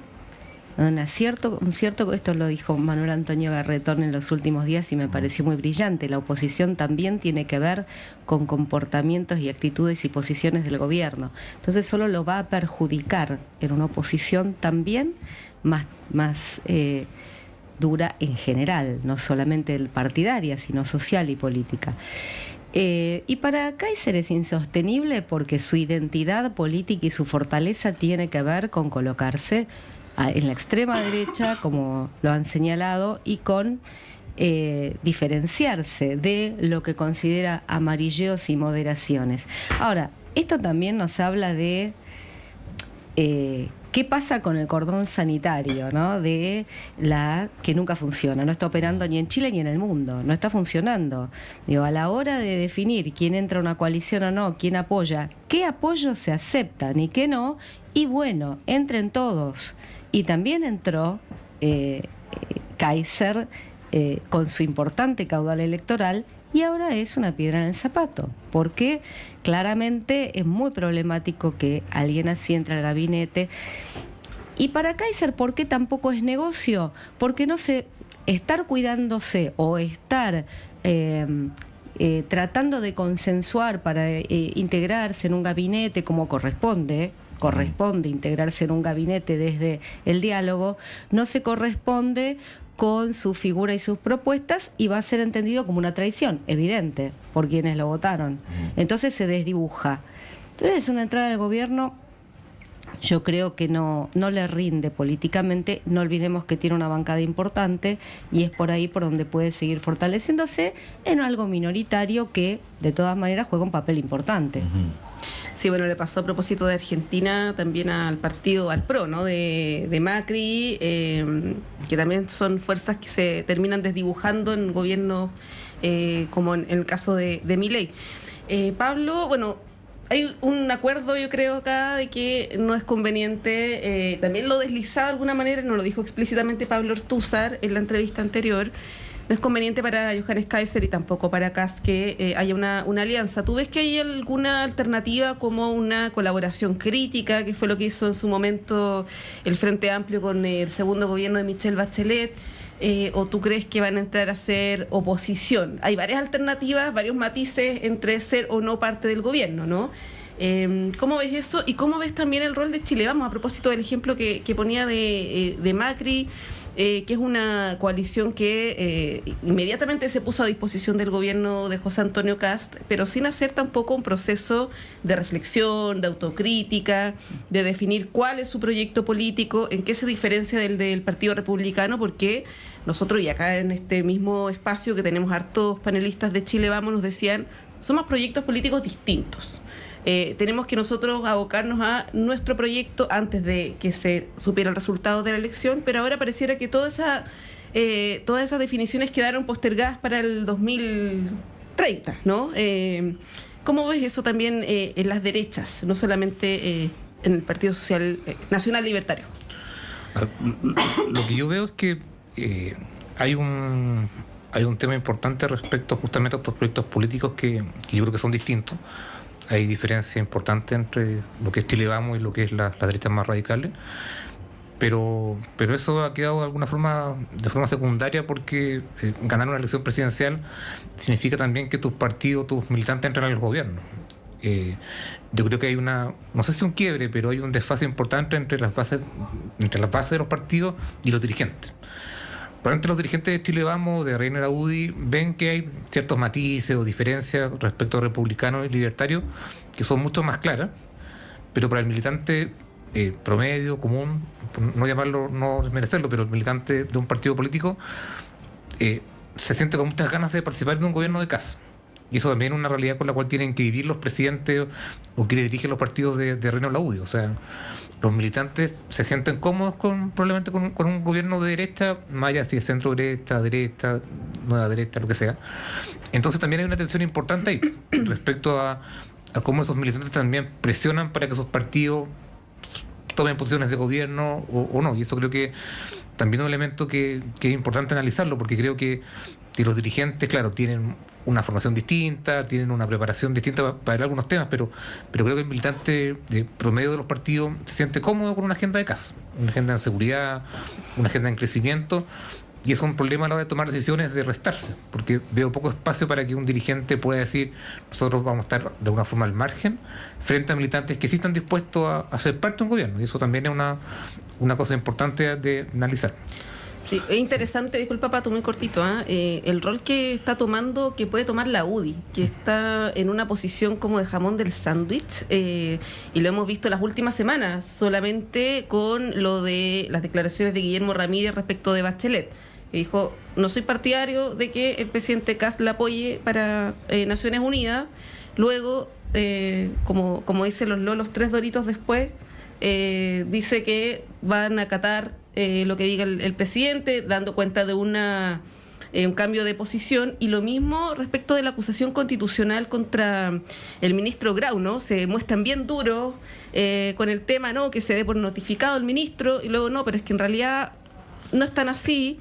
Esto lo dijo Manuel Antonio Garretón en los últimos días y me pareció muy brillante. La oposición también tiene que ver con comportamientos y actitudes y posiciones del gobierno. Entonces solo lo va a perjudicar en una oposición también más dura en general, no solamente partidaria, sino social y política. Y para Kaiser es insostenible porque su identidad política y su fortaleza tiene que ver con colocarse en la extrema derecha, como lo han señalado, y con diferenciarse de lo que considera amarilleos y moderaciones. Ahora, esto también nos habla de qué pasa con el cordón sanitario, ¿no? De que nunca funciona, no está operando ni en Chile ni en el mundo, no está funcionando. Digo, a la hora de definir quién entra a una coalición o no, quién apoya, qué apoyos se aceptan y qué no, y bueno, entren todos. Y también entró Kaiser con su importante caudal electoral, y ahora es una piedra en el zapato, porque claramente es muy problemático que alguien así entre al gabinete. Y para Kaiser, ¿por qué tampoco es negocio? Porque estar cuidándose o estar tratando de consensuar para integrarse en un gabinete como corresponde integrarse en un gabinete desde el diálogo, no se corresponde con su figura y sus propuestas y va a ser entendido como una traición, evidente, por quienes lo votaron. Entonces se desdibuja. Entonces una entrada del gobierno yo creo que no le rinde políticamente. No olvidemos que tiene una bancada importante y es por ahí por donde puede seguir fortaleciéndose en algo minoritario que de todas maneras juega un papel importante. Sí, bueno, le pasó a propósito de Argentina también al partido, al PRO, ¿no? De Macri, que también son fuerzas que se terminan desdibujando en gobierno, como en el caso de Milei. Pablo, bueno, hay un acuerdo, yo creo, acá de que no es conveniente, también lo deslizaba de alguna manera, no lo dijo explícitamente Pablo Ortúzar en la entrevista anterior. No es conveniente para Johannes Kaiser y tampoco para Kast que haya una alianza. ¿Tú ves que hay alguna alternativa como una colaboración crítica, que fue lo que hizo en su momento el Frente Amplio con el segundo gobierno de Michelle Bachelet? ¿O tú crees que van a entrar a ser oposición? Hay varias alternativas, varios matices entre ser o no parte del gobierno, ¿no? ¿Cómo ves eso? ¿Y cómo ves también el rol de Chile Vamos? A propósito del ejemplo que ponía de Macri, que es una coalición que inmediatamente se puso a disposición del gobierno de José Antonio Kast, pero sin hacer tampoco un proceso de reflexión, de autocrítica, de definir cuál es su proyecto político, en qué se diferencia del Partido Republicano, porque nosotros, y acá en este mismo espacio que tenemos hartos panelistas de Chile Vamos, nos decían, somos proyectos políticos distintos. Tenemos que nosotros abocarnos a nuestro proyecto antes de que se supiera el resultado de la elección, pero ahora pareciera que todas esas definiciones quedaron postergadas para el 2030, ¿no? ¿Cómo ves eso también en las derechas, no solamente en el Partido Social Nacional Libertario? Lo que yo veo es que hay un tema importante respecto justamente a estos proyectos políticos que yo creo que son distintos. Hay diferencia importante entre lo que es Chile Vamos y lo que es las derechas más radicales, pero eso ha quedado de forma secundaria, porque ganar una elección presidencial significa también que tus partidos, tus militantes entran al gobierno. Yo creo que hay no sé si un quiebre, pero hay un desfase importante entre las bases de los partidos y los dirigentes. Probablemente los dirigentes de Chile Vamos, de Reino de la UDI, ven que hay ciertos matices o diferencias respecto a republicanos y libertarios que son mucho más claras, pero para el militante promedio, común, no llamarlo, no desmerecerlo, pero el militante de un partido político se siente con muchas ganas de participar de un gobierno de casa. Y eso también es una realidad con la cual tienen que vivir los presidentes o quienes dirigen los partidos de Reino de la UDI. O sea, los militantes se sienten cómodos probablemente con un gobierno de derecha, más allá si es centro derecha, nueva derecha, lo que sea. Entonces también hay una tensión importante ahí respecto a cómo esos militantes también presionan para que esos partidos tomen posiciones de gobierno o no. Y eso creo que también es un elemento que es importante analizarlo, porque creo que los dirigentes, claro, tienen una formación distinta, tienen una preparación distinta para algunos temas, pero creo que el militante promedio de los partidos se siente cómodo con una agenda de casa, una agenda de seguridad, una agenda en crecimiento, y eso es un problema a la hora de tomar decisiones de restarse, porque veo poco espacio para que un dirigente pueda decir, nosotros vamos a estar de alguna forma al margen, frente a militantes que sí están dispuestos a ser parte de un gobierno, y eso también es una cosa importante de analizar. Sí, es interesante, disculpa Pato, muy cortito, el rol que puede tomar la UDI, que está en una posición como de jamón del sándwich, y lo hemos visto las últimas semanas, solamente con lo de las declaraciones de Guillermo Ramírez respecto de Bachelet, que dijo, no soy partidario de que el presidente Kast la apoye para Naciones Unidas. Luego, como dicen los lolos, 3 doritos después, dice que van a acatar lo que diga el presidente, dando cuenta de un cambio de posición. Y lo mismo respecto de la acusación constitucional contra el ministro Grau, ¿no? Se muestran bien duros con el tema, ¿no? Que se dé por notificado el ministro, y luego no, pero es que en realidad no es tan así.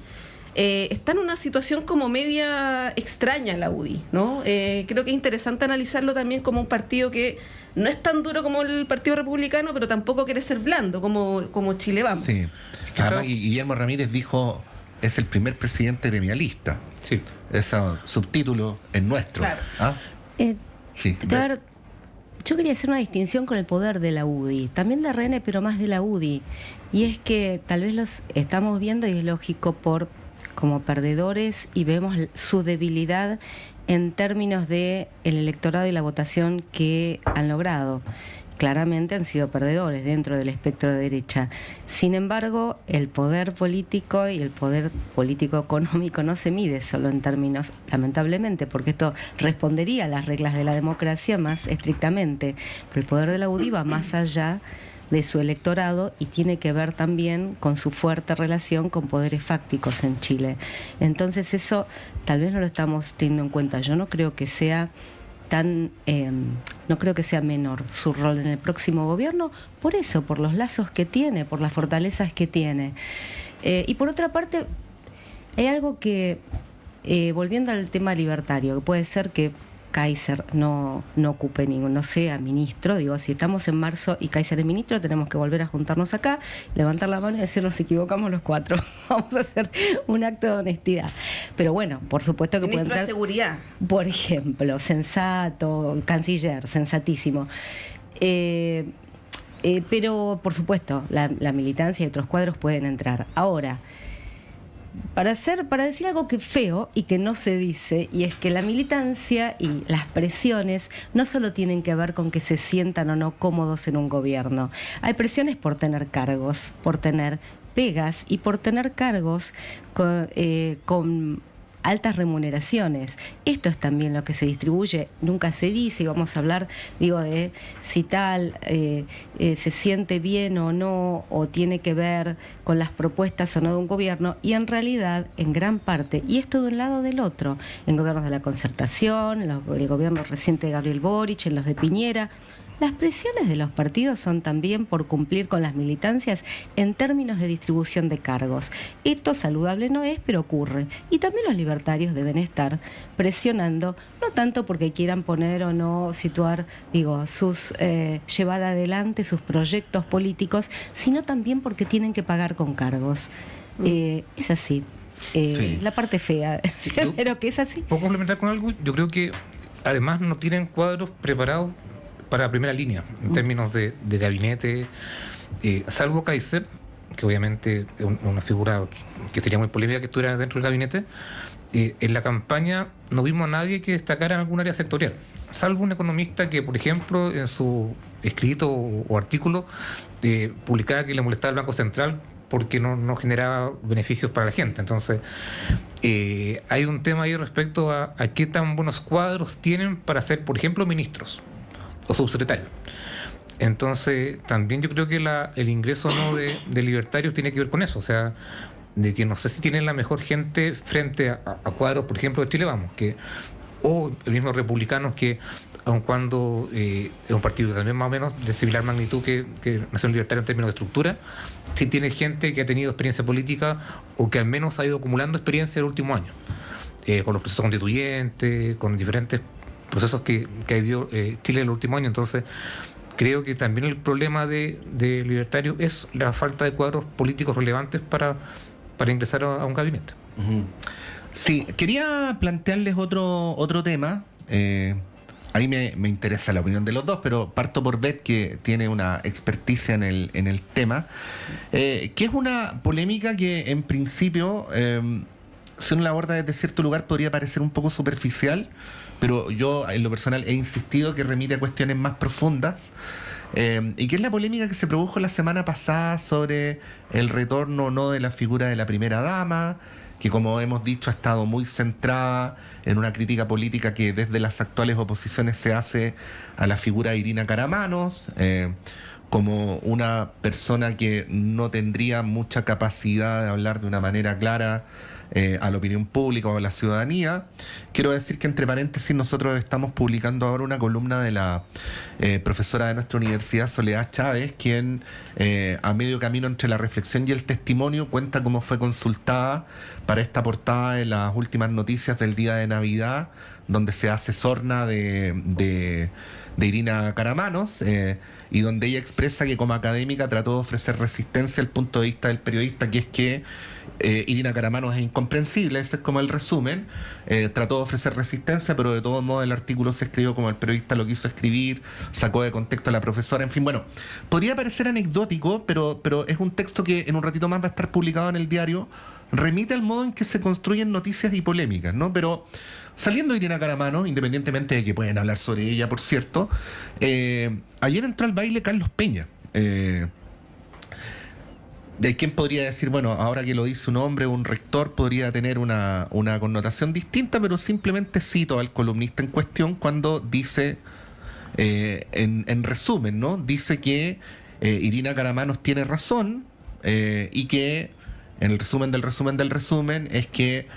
Está en una situación como media extraña la UDI, ¿no? Creo que es interesante analizarlo también como un partido que no es tan duro como el Partido Republicano, pero tampoco quiere ser blando como Chile Vamos. Sí. Además, Guillermo Ramírez dijo es el primer presidente gremialista. Sí. Ese subtítulo es nuestro. Claro. ¿Ah? Sí. A ver, yo quería hacer una distinción con el poder de la UDI, también de RN, pero más de la UDI. Y es que tal vez los estamos viendo, y es lógico, como perdedores, y vemos su debilidad en términos de el electorado y la votación que han logrado. Claramente han sido perdedores dentro del espectro de derecha. Sin embargo, el poder político y el poder político económico no se mide solo en términos, lamentablemente, porque esto respondería a las reglas de la democracia más estrictamente. Pero el poder de la UDI va más allá de su electorado y tiene que ver también con su fuerte relación con poderes fácticos en Chile. Entonces eso tal vez no lo estamos teniendo en cuenta. Yo no creo que sea no creo que sea menor su rol en el próximo gobierno, por eso, por los lazos que tiene, por las fortalezas que tiene. Y por otra parte, hay algo que, volviendo al tema libertario, que puede ser que Kaiser no ocupe no sea ministro. Digo, si estamos en marzo y Kaiser es ministro, tenemos que volver a juntarnos acá, levantar la mano y decir, nos equivocamos los cuatro. Vamos a hacer un acto de honestidad. Pero bueno, por supuesto que Ministro puede entrar, de Seguridad, por ejemplo, sensato, canciller, sensatísimo. Pero, por supuesto, la militancia y otros cuadros pueden entrar. Ahora, para decir algo que es feo y que no se dice, y es que la militancia y las presiones no solo tienen que ver con que se sientan o no cómodos en un gobierno. Hay presiones por tener cargos, por tener pegas y por tener cargos con altas remuneraciones. Esto es también lo que se distribuye, nunca se dice, y vamos a hablar, de si tal se siente bien o no, o tiene que ver con las propuestas o no de un gobierno, y en realidad, en gran parte, y esto de un lado o del otro, en gobiernos de la Concertación, en el gobierno reciente de Gabriel Boric, en los de Piñera, las presiones de los partidos son también por cumplir con las militancias en términos de distribución de cargos. Esto saludable no es, pero ocurre. Y también los libertarios deben estar presionando, no tanto porque quieran poner o no situar, sus llevar adelante sus proyectos políticos, sino también porque tienen que pagar con cargos. Es así. Sí. La parte fea, Sí, pero que es así. ¿Puedo complementar con algo? Yo creo que además no tienen cuadros preparados para primera línea, en términos de gabinete, salvo Kaiser, que obviamente es una figura que sería muy polémica que estuviera dentro del gabinete. En la campaña no vimos a nadie que destacara en algún área sectorial, salvo un economista que, por ejemplo, en su escrito o artículo publicaba que le molestaba el Banco Central porque no generaba beneficios para la gente. Entonces, hay un tema ahí respecto a qué tan buenos cuadros tienen para ser, por ejemplo, ministros o subsecretarios. Entonces, también yo creo que el ingreso de libertarios tiene que ver con eso, o sea, de que no sé si tienen la mejor gente frente a cuadros, por ejemplo, de Chile Vamos, o el mismo Republicanos, que aun cuando es un partido también más o menos de similar magnitud que Nación Libertaria en términos de estructura, sí tiene gente que ha tenido experiencia política o que al menos ha ido acumulando experiencia en el último año, con los procesos constituyentes, con diferentes procesos que ha vivido Chile en el último año. Entonces, creo que también el problema de libertario es la falta de cuadros políticos relevantes para ingresar a un gabinete. Sí, quería plantearles otro tema. Ahí me interesa la opinión de los dos, pero parto por Beth, que tiene una experticia en el tema, que es una polémica que en principio, si uno la aborda desde cierto lugar, podría parecer un poco superficial, pero yo en lo personal he insistido que remite a cuestiones más profundas, y que es la polémica que se produjo la semana pasada sobre el retorno o no de la figura de la primera dama, que, como hemos dicho, ha estado muy centrada en una crítica política que desde las actuales oposiciones se hace a la figura de Irina Caramanos, como una persona que no tendría mucha capacidad de hablar de una manera clara a la opinión pública o a la ciudadanía. Quiero decir que, entre paréntesis, nosotros estamos publicando ahora una columna de la profesora de nuestra universidad, Soledad Chávez, quien a medio camino entre la reflexión y el testimonio cuenta cómo fue consultada para esta portada de las últimas noticias del día de Navidad donde se hace sorna de Irina Karamanos, y donde ella expresa que como académica trató de ofrecer resistencia al punto de vista del periodista, que es que Irina Karamanos es incomprensible, ese es como el resumen. Trató de ofrecer resistencia, pero de todos modos el artículo se escribió como el periodista lo quiso escribir, sacó de contexto a la profesora, en fin, bueno, podría parecer anecdótico, pero es un texto que en un ratito más va a estar publicado en el diario, remite al modo en que se construyen noticias y polémicas, ¿no? Pero saliendo de Irina Karamanos, independientemente de que pueden hablar sobre ella, por cierto, ayer entró al baile Carlos Peña, de quien podría decir, bueno, ahora que lo dice un hombre, un rector, podría tener una connotación distinta, pero simplemente cito al columnista en cuestión cuando dice, en resumen, ¿no? Dice que Irina Karamanos tiene razón, y que en el resumen del resumen es que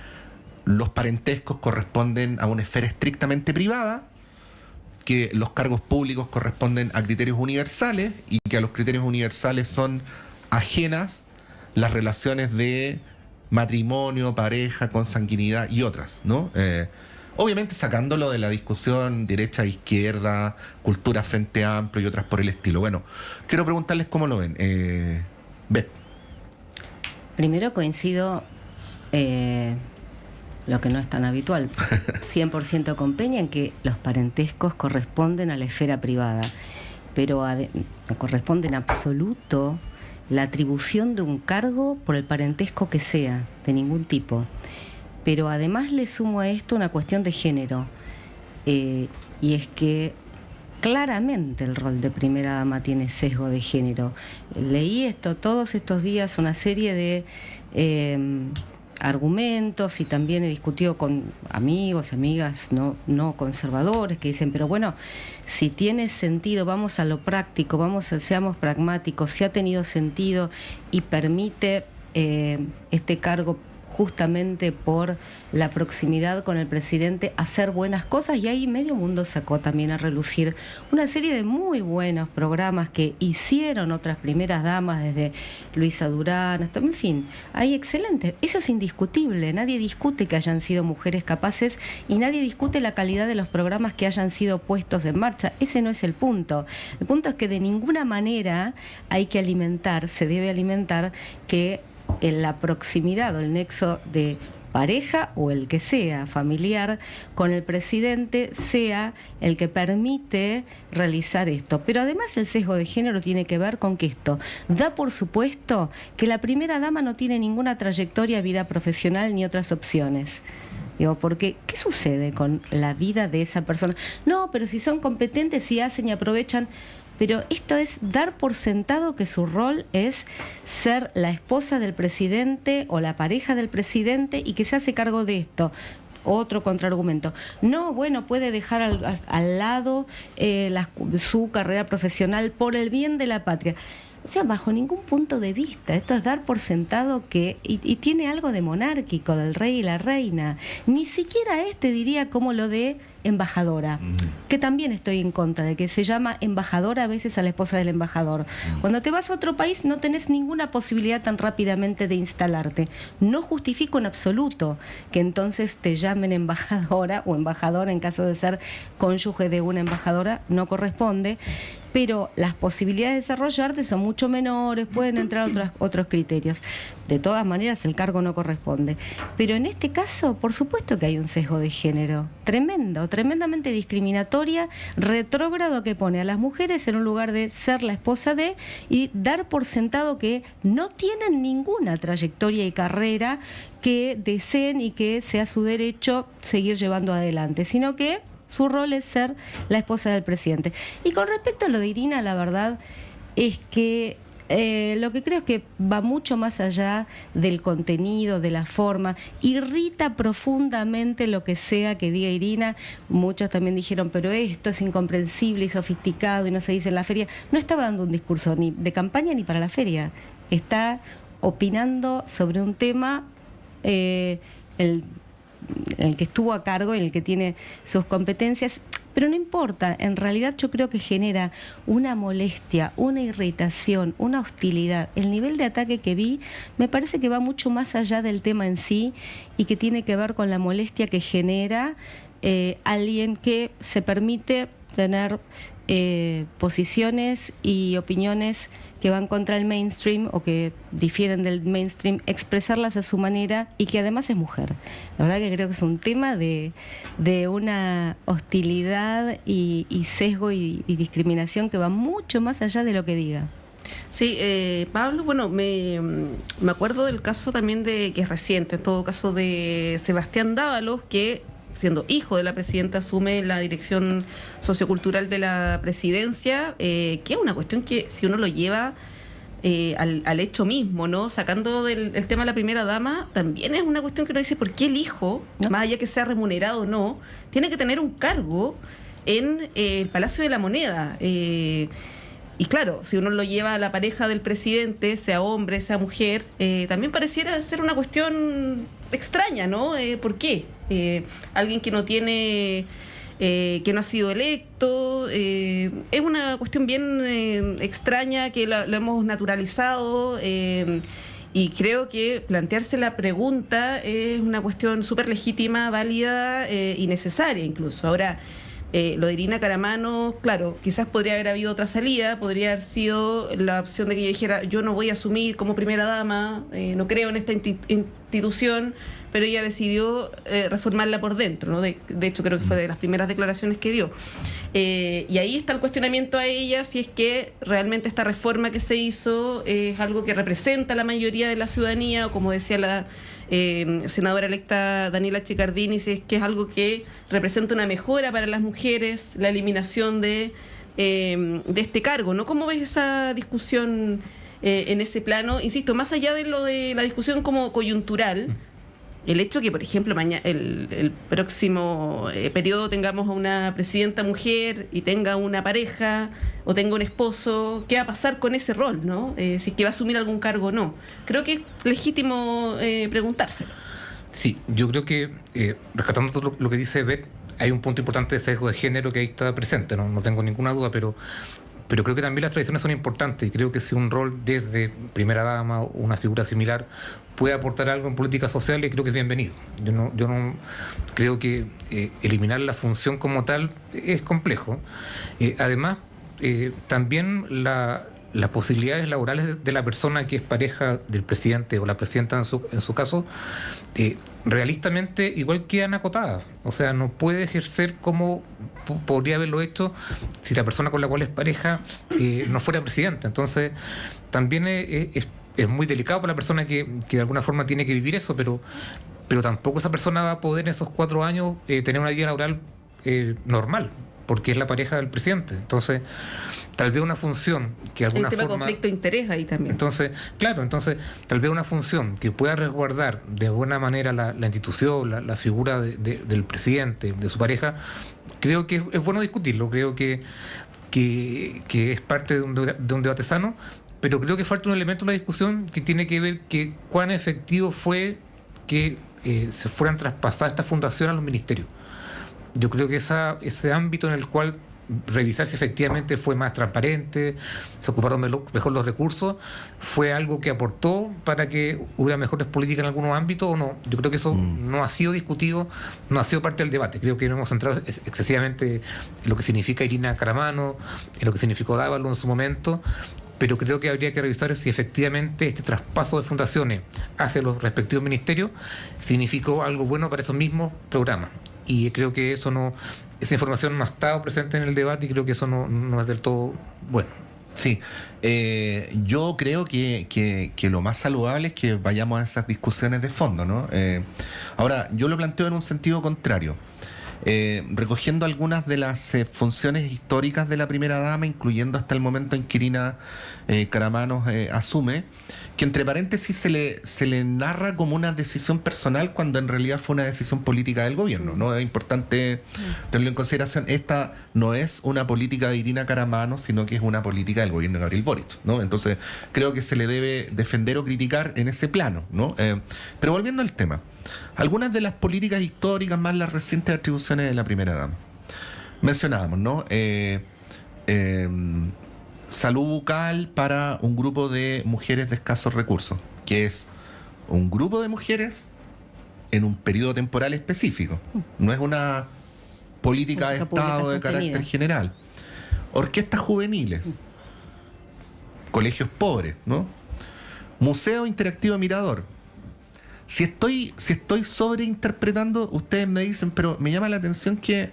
los parentescos corresponden a una esfera estrictamente privada, que los cargos públicos corresponden a criterios universales y que a los criterios universales son ajenas las relaciones de matrimonio, pareja, consanguinidad y otras, ¿no? Obviamente sacándolo de la discusión derecha-izquierda, cultura frente amplio y otras por el estilo. Bueno, quiero preguntarles cómo lo ven. Beth. Primero coincido, lo que no es tan habitual, 100% con Peña, en que los parentescos corresponden a la esfera privada, pero no corresponde en absoluto la atribución de un cargo por el parentesco que sea, de ningún tipo. Pero además le sumo a esto una cuestión de género, y es que claramente el rol de primera dama tiene sesgo de género. Leí esto todos estos días, una serie de argumentos, y también he discutido con amigos y amigas no conservadores que dicen, pero bueno, si tiene sentido, vamos a lo práctico, seamos pragmáticos, si ha tenido sentido y permite este cargo justamente por la proximidad con el presidente hacer buenas cosas, y ahí medio mundo sacó también a relucir una serie de muy buenos programas que hicieron otras primeras damas, desde Luisa Durán hasta, en fin, hay excelentes, eso es indiscutible, nadie discute que hayan sido mujeres capaces y nadie discute la calidad de los programas que hayan sido puestos en marcha, ese no es el punto es que de ninguna manera se debe alimentar que en la proximidad o el nexo de pareja o el que sea familiar con el presidente sea el que permite realizar esto. Pero además el sesgo de género tiene que ver con que esto da por supuesto que la primera dama no tiene ninguna trayectoria, vida profesional ni otras opciones. Digo, porque ¿qué sucede con la vida de esa persona? No, pero si son competentes, si hacen y aprovechan. Pero esto es dar por sentado que su rol es ser la esposa del presidente o la pareja del presidente y que se hace cargo de esto. Otro contraargumento. No, bueno, puede dejar al lado su carrera profesional por el bien de la patria. O sea, bajo ningún punto de vista. Esto es dar por sentado que... Y tiene algo de monárquico, del rey y la reina. Ni siquiera diría como lo de embajadora, que también estoy en contra de que se llama embajadora a veces a la esposa del embajador. Cuando te vas a otro país no tenés ninguna posibilidad tan rápidamente de instalarte. No justifico en absoluto que entonces te llamen embajadora o embajador en caso de ser cónyuge de una embajadora, no corresponde. Pero las posibilidades de desarrollarte son mucho menores, pueden entrar otros criterios. De todas maneras, el cargo no corresponde. Pero en este caso, por supuesto que hay un sesgo de género tremendamente discriminatoria, retrógrado, que pone a las mujeres en un lugar de ser la esposa de y dar por sentado que no tienen ninguna trayectoria y carrera que deseen y que sea su derecho seguir llevando adelante, sino que su rol es ser la esposa del presidente. Y con respecto a lo de Irina, la verdad es que lo que creo es que va mucho más allá del contenido, de la forma. Irrita profundamente lo que sea que diga Irina. Muchos también dijeron, pero esto es incomprensible y sofisticado y no se dice en la feria. No estaba dando un discurso ni de campaña ni para la feria. Está opinando sobre un tema, el que estuvo a cargo y el que tiene sus competencias, pero no importa, en realidad yo creo que genera una molestia, una irritación, una hostilidad. El nivel de ataque que vi me parece que va mucho más allá del tema en sí y que tiene que ver con la molestia que genera alguien que se permite tener posiciones y opiniones que van contra el mainstream o que difieren del mainstream, expresarlas a su manera, y que además es mujer. La verdad que creo que es un tema de una hostilidad y sesgo y discriminación que va mucho más allá de lo que diga. Sí, Pablo, bueno, me acuerdo del caso también que es reciente, en todo caso, de Sebastián Dávalos, que siendo hijo de la presidenta asume la dirección sociocultural de la presidencia, que es una cuestión que si uno lo lleva al hecho mismo, ¿no? Sacando el tema de la primera dama, también es una cuestión que uno dice, ¿por qué el hijo, ¿no?, más allá que sea remunerado o no, tiene que tener un cargo en el Palacio de la Moneda? Y claro, si uno lo lleva a la pareja del presidente, sea hombre, sea mujer, también pareciera ser una cuestión extraña, ¿no? ¿Por qué? Alguien que no tiene, que no ha sido electo, es una cuestión bien extraña que lo hemos naturalizado, y creo que plantearse la pregunta es una cuestión súper legítima, válida y necesaria incluso. Ahora, lo de Irina Caramanos, claro, quizás podría haber habido otra salida, podría haber sido la opción de que yo dijera, yo no voy a asumir como primera dama, no creo en esta institución, pero ella decidió reformarla por dentro, ¿no? De hecho, creo que fue de las primeras declaraciones que dio. Y ahí está el cuestionamiento a ella, si es que realmente esta reforma que se hizo es algo que representa a la mayoría de la ciudadanía, o como decía la senadora electa Daniela Chiccardini, si es que es algo que representa una mejora para las mujeres, la eliminación de este cargo, ¿no? ¿Cómo ves esa discusión en ese plano? Insisto, más allá de lo de la discusión como coyuntural, el hecho que, por ejemplo, el próximo periodo tengamos a una presidenta mujer y tenga una pareja o tenga un esposo, ¿qué va a pasar con ese rol, ¿no? Si es que va a asumir algún cargo o no. Creo que es legítimo preguntárselo. Sí, yo creo que, rescatando todo lo que dice Beth, hay un punto importante de sesgo de género que ahí está presente, no tengo ninguna duda, pero creo que también las tradiciones son importantes, y creo que si un rol desde primera dama o una figura similar puede aportar algo en políticas sociales, creo que es bienvenido. Yo no creo que eliminar la función como tal es complejo. Además, también las posibilidades laborales de la persona que es pareja del presidente o la presidenta en su caso, realistamente igual quedan acotadas. O sea, no puede ejercer como podría haberlo hecho si la persona con la cual es pareja no fuera presidenta. Entonces, también es muy delicado para la persona que de alguna forma tiene que vivir eso, pero tampoco esa persona va a poder en esos 4 años tener una vida laboral normal, porque es la pareja del presidente. Entonces, tal vez una función que de alguna forma... El tema de conflicto de interés ahí también. Entonces, tal vez una función que pueda resguardar de buena manera la institución, la figura del presidente, de su pareja, creo que es bueno discutirlo. Creo que es parte de un debate sano, pero creo que falta un elemento en la discusión que tiene que ver que cuán efectivo fue que se fueran traspasadas esta fundación a los ministerios. Yo creo que ese ámbito en el cual revisar si efectivamente fue más transparente, se ocuparon mejor los recursos, fue algo que aportó para que hubiera mejores políticas en algunos ámbitos o no. Yo creo que eso no ha sido discutido, no ha sido parte del debate. Creo que nos hemos centrado excesivamente en lo que significa Irina Caramanos, en lo que significó Dávalos en su momento, pero creo que habría que revisar si efectivamente este traspaso de fundaciones hacia los respectivos ministerios significó algo bueno para esos mismos programas. Y creo que esa información no ha estado presente en el debate, y creo que eso no es del todo bueno. Sí, yo creo que lo más saludable es que vayamos a esas discusiones de fondo, ¿no? Ahora, yo lo planteo en un sentido contrario. Recogiendo algunas de las funciones históricas de la primera dama, incluyendo hasta el momento en que Irina Caramanos asume, que entre paréntesis se le narra como una decisión personal cuando en realidad fue una decisión política del gobierno, ¿no? Es importante tenerlo en consideración. Esta no es una política de Irina Caramanos, sino que es una política del gobierno de Gabriel Boric, ¿no? Entonces creo que se le debe defender o criticar en ese plano, ¿no? Pero volviendo al tema, algunas de las políticas históricas más las recientes atribuciones de la primera dama. Mencionábamos, ¿no? Salud bucal para un grupo de mujeres de escasos recursos, que es un grupo de mujeres en un periodo temporal específico. No es una política de Política Estado pública de carácter sostenida. general. Orquestas juveniles, colegios pobres, ¿no? Museo Interactivo Mirador. Si estoy sobreinterpretando, ustedes me dicen, pero me llama la atención que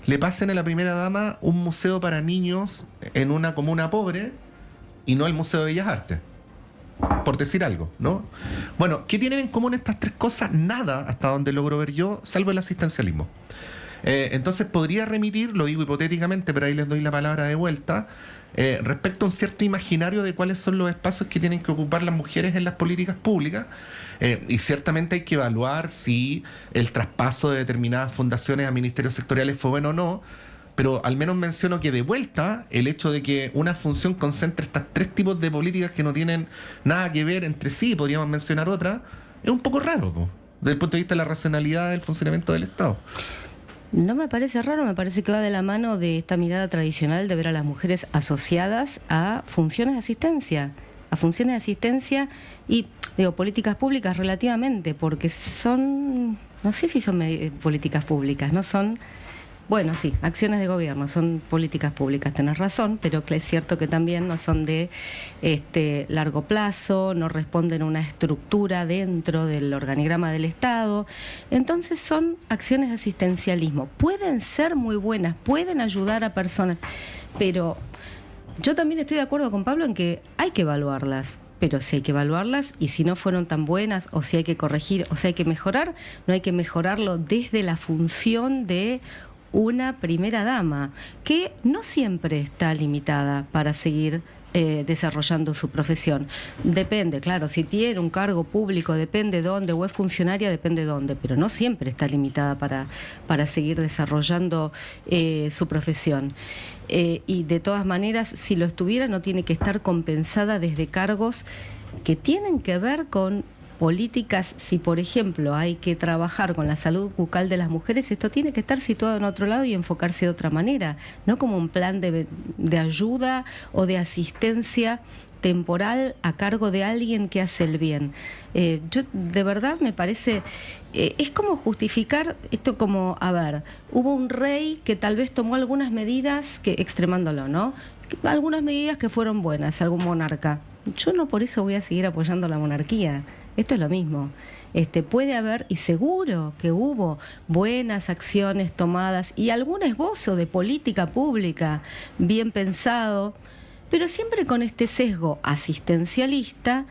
le pasen a la primera dama un museo para niños en una comuna pobre y no el Museo de Bellas Artes, por decir algo, ¿no? Bueno, ¿qué tienen en común estas tres cosas? Nada, hasta donde logro ver yo, salvo el asistencialismo. Entonces podría remitir, lo digo hipotéticamente, pero ahí les doy la palabra de vuelta, respecto a un cierto imaginario de cuáles son los espacios que tienen que ocupar las mujeres en las políticas públicas. Y ciertamente hay que evaluar si el traspaso de determinadas fundaciones a ministerios sectoriales fue bueno o no, pero al menos menciono que de vuelta el hecho de que una función concentre estos tres tipos de políticas que no tienen nada que ver entre sí, podríamos mencionar otra, es un poco raro, ¿no? Desde el punto de vista de la racionalidad del funcionamiento del Estado. No me parece raro, me parece que va de la mano de esta mirada tradicional de ver a las mujeres asociadas a funciones de asistencia. Y, digo, políticas públicas relativamente, porque son, no sé si son políticas públicas, no son, bueno, sí, acciones de gobierno, son políticas públicas, tenés razón, pero es cierto que también no son de largo plazo, no responden a una estructura dentro del organigrama del Estado, entonces son acciones de asistencialismo. Pueden ser muy buenas, pueden ayudar a personas, pero yo también estoy de acuerdo con Pablo en que hay que evaluarlas. Pero si hay que evaluarlas y si no fueron tan buenas o si hay que corregir o si hay que mejorar, no hay que mejorarlo desde la función de una primera dama, que no siempre está limitada para seguir desarrollando su profesión. Depende, claro, si tiene un cargo público, depende dónde, o es funcionaria, depende dónde, pero no siempre está limitada para seguir desarrollando su profesión. Y de todas maneras, si lo estuviera, no tiene que estar compensada desde cargos que tienen que ver con políticas. Si, por ejemplo, hay que trabajar con la salud bucal de las mujeres, esto tiene que estar situado en otro lado y enfocarse de otra manera, no como un plan de ayuda o de asistencia temporal a cargo de alguien que hace el bien. Yo de verdad me parece, es como justificar esto como, a ver, hubo un rey que tal vez tomó algunas medidas, que extremándolo, ¿no? Algunas medidas que fueron buenas, algún monarca. Yo no por eso voy a seguir apoyando la monarquía. Esto es lo mismo. Puede haber, y seguro que hubo, buenas acciones tomadas y algún esbozo de política pública bien pensado, pero siempre con este sesgo asistencialista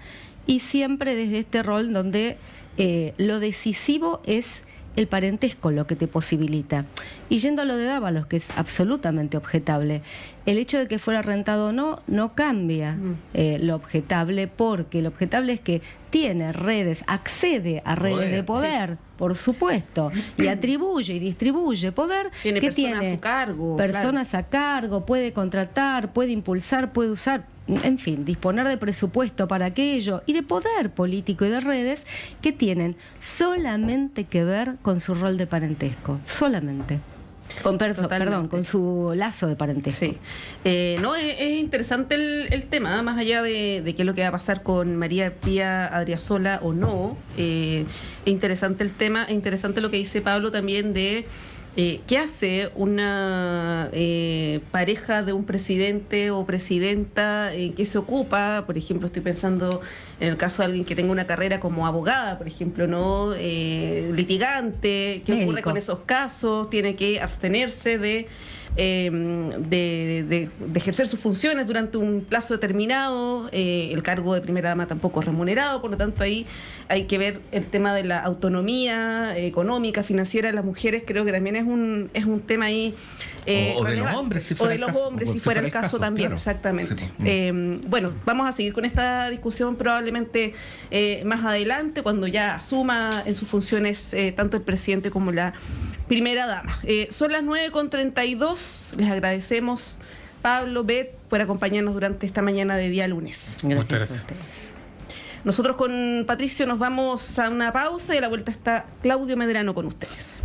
y siempre desde este rol donde lo decisivo es el parentesco lo que te posibilita. Y yendo a lo de Dávalos, que es absolutamente objetable, el hecho de que fuera rentado o no, no cambia lo objetable, porque lo objetable es que tiene redes, accede a redes de poder, sí, por supuesto, y atribuye y distribuye poder. Tiene que personas tiene a su cargo. personas claro. a cargo, puede contratar, puede impulsar, puede usar, en fin, disponer de presupuesto para aquello y de poder político y de redes que tienen solamente que ver con su rol de parentesco, solamente. Con su lazo de parentesco. Sí. No, es interesante el tema, más allá de qué es lo que va a pasar con María Pía Adriasola o no. Es interesante el tema, es interesante lo que dice Pablo también de qué hace una pareja de un presidente o presidenta, qué se ocupa. Por ejemplo, estoy pensando en el caso de alguien que tenga una carrera como abogada, por ejemplo, ¿no? Litigante, ¿qué ocurre con esos casos? Tiene que abstenerse de ejercer sus funciones durante un plazo determinado. El cargo de primera dama tampoco es remunerado, por lo tanto ahí hay que ver el tema de la autonomía económica, financiera de las mujeres. Creo que también es un tema ahí o de los hombres, si fuera el caso también, claro. Exactamente. Sí. Bueno, vamos a seguir con esta discusión probablemente más adelante, cuando ya asuma en sus funciones tanto el presidente como la primera dama. Son las 9:32. Les agradecemos, Pablo, Beth, por acompañarnos durante esta mañana de día lunes. Gracias a ustedes. Nosotros con Patricio nos vamos a una pausa y a la vuelta está Claudio Medrano con ustedes.